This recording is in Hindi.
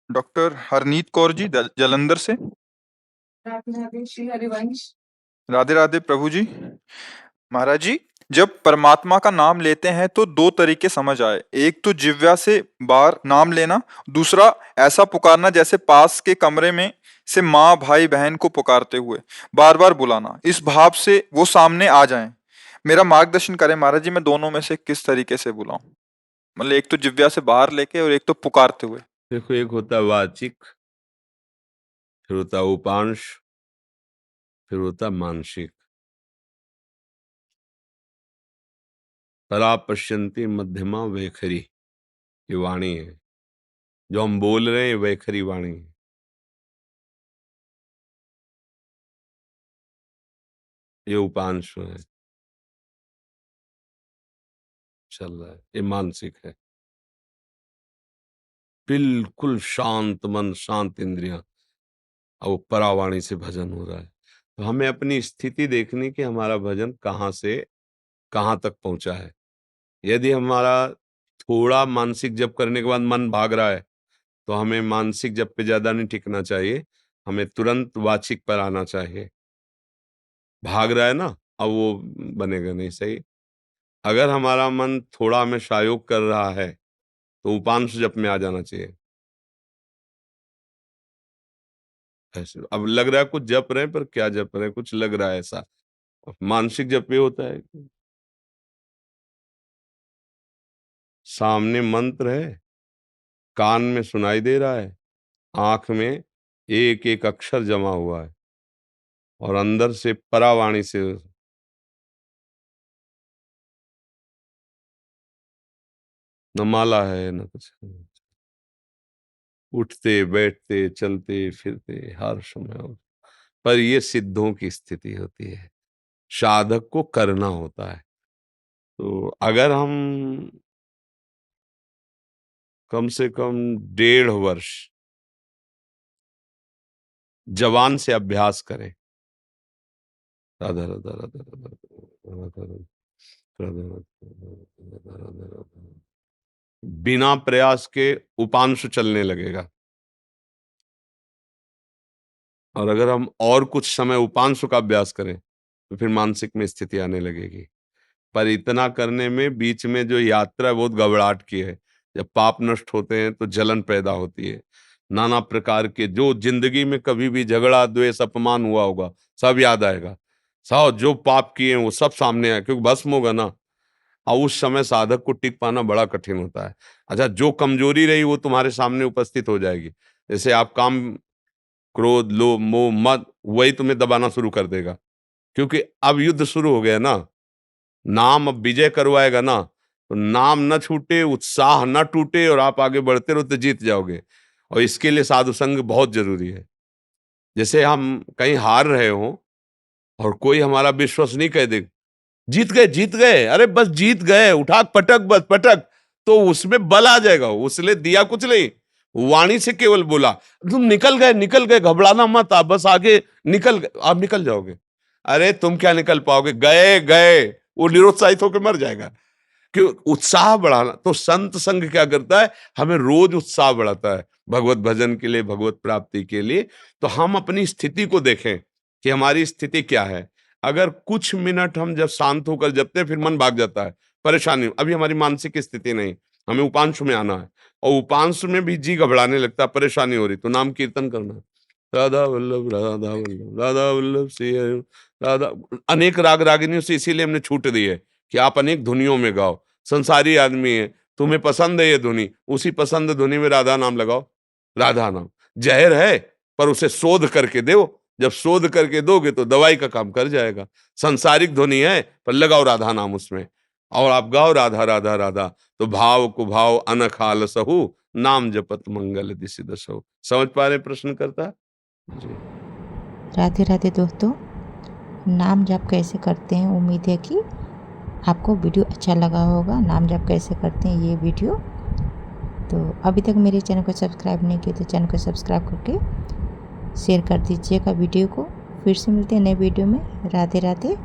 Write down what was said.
डॉक्टर हरनीत कौर जी जलंधर से। राधे राधे श्री हरिवंश। राधे राधे प्रभु जी। महाराज जी, जब परमात्मा का नाम लेते हैं तो दो तरीके समझ आए। एक तो जिह्वा से बाहर नाम लेना, दूसरा ऐसा पुकारना जैसे पास के कमरे में से माँ भाई बहन को पुकारते हुए बार बार बुलाना, इस भाव से वो सामने आ जाएं। मेरा मार्गदर्शन करें महाराज जी, मैं दोनों में से किस तरीके से बुलाऊं? मतलब एक तो जिह्वा से बाहर लेके और एक तो पुकारते हुए। देखो, एक होता है वाचिक, फिर होता है उपांश, फिर होता है मानसिक। परा पश्यन्ति मध्यमा वैखरी, ये वाणी है। जो हम बोल रहे हैं वैखरी वाणी है। ये उपांश है, चल रहा है। ये मानसिक है, बिल्कुल शांत मन, शांत इंद्रियां, और वो परावाणी से भजन हो रहा है। तो हमें अपनी स्थिति देखनी कि हमारा भजन कहाँ से कहाँ तक पहुंचा है। यदि हमारा थोड़ा मानसिक जप करने के बाद मन भाग रहा है, तो हमें मानसिक जप पे ज्यादा नहीं टिकना चाहिए, हमें तुरंत वाचिक पर आना चाहिए। भाग रहा है ना, अब वो बनेगा नहीं सही। अगर हमारा मन थोड़ा हमें सहयोग कर रहा है, तो उपांश जप में आ जाना चाहिए। ऐसे अब लग रहा है कुछ जप रहे हैं, पर क्या जप रहे हैं, कुछ लग रहा है ऐसा। मानसिक जप ये होता है कि सामने मंत्र है, कान में सुनाई दे रहा है, आंख में एक एक अक्षर जमा हुआ है, और अंदर से परावाणी से न माला है न कुछ, उठते बैठते चलते फिरते हर समय पर ये सिद्धों की स्थिति होती है, साधक को करना होता है। तो अगर हम कम से कम 1.5 वर्ष जवान से अभ्यास करें, राधा राधा राधा राधा राधा राधा राधा राधा राधा, बिना प्रयास के उपांश चलने लगेगा। और अगर हम और कुछ समय उपांश का अभ्यास करें, तो फिर मानसिक में स्थिति आने लगेगी। पर इतना करने में बीच में जो यात्रा है बहुत घबराहट की है। जब पाप नष्ट होते हैं तो जलन पैदा होती है, नाना प्रकार के जो जिंदगी में कभी भी झगड़ा द्वेष अपमान हुआ होगा सब याद आएगा। सब जो पाप किए हैं वो सब सामने आए, क्योंकि भस्म होगा ना। और उस समय साधक को टिक पाना बड़ा कठिन होता है। अच्छा, जो कमजोरी रही वो तुम्हारे सामने उपस्थित हो जाएगी। जैसे आप काम, क्रोध, लोभ, मोह, मद, वही तुम्हें दबाना शुरू कर देगा, क्योंकि अब युद्ध शुरू हो गया ना। नाम अब विजय करवाएगा ना, तो नाम न छूटे, उत्साह न टूटे, और आप आगे बढ़ते रहो तो जीत जाओगे। और इसके लिए साधु संग बहुत जरूरी है। जैसे हम कहीं हार रहे हो और कोई हमारा विश्वसनीय कह दे जीत गए जीत गए, अरे बस जीत गए, उठा पटक बस पटक, तो उसमें बल आ जाएगा। उसने दिया कुछ नहीं, वाणी से केवल बोला तुम निकल गए, घबराना मत, आप बस आगे निकल गए, आप निकल जाओगे। अरे तुम क्या निकल पाओगे, गए गए, वो निरुत्साहित होकर मर जाएगा। क्यों? उत्साह बढ़ाना। तो संत संग क्या करता है, हमें रोज उत्साह बढ़ाता है भगवत भजन के लिए, भगवत प्राप्ति के लिए। तो हम अपनी स्थिति को देखें कि हमारी स्थिति क्या है। अगर कुछ मिनट हम जब शांत होकर जपते हैं, फिर मन भाग जाता है, परेशानी, अभी हमारी मानसिक स्थिति नहीं, हमें उपांश में आना है, और उपांश में भी जी घबराने लगता है, परेशानी हो रही, तो नाम कीर्तन करना है। राधा वल्लभ राधा वल्लभ राधा वल्लभ श्री हरि राधा। अनेक राग रागिनियों से इसीलिए हमने छूट दी है कि आप अनेक धुनियों में गाओ। संसारी आदमी है, तुम्हें पसंद है ये धुनी, उसी पसंद धुनी में राधा नाम लगाओ। राधा नाम जहर है, पर उसे शोध करके दो। जब शोध करके दोगे तो दवाई का काम कर जाएगा। संसारिक ध्वनि है, पर लगाओ राधा नाम उसमें, और आप गाओ राधा राधा राधा, तो भाव को भाव अनखाल सहु, नाम जपत मंगल दिशि दसहु। समझ पा रहे प्रश्न करता जी? राधे राधे दोस्तों, नाम जप कैसे करते हैं, उम्मीद है कि आपको वीडियो अच्छा लगा होगा। नाम जप कैसे करते हैं ये वीडियो, तो अभी तक मेरे चैनल को सब्सक्राइब नहीं किया तो चैनल को सब्सक्राइब करके शेयर कर दीजिएगा वीडियो को। फिर से मिलते हैं नए वीडियो में। राधे राधे।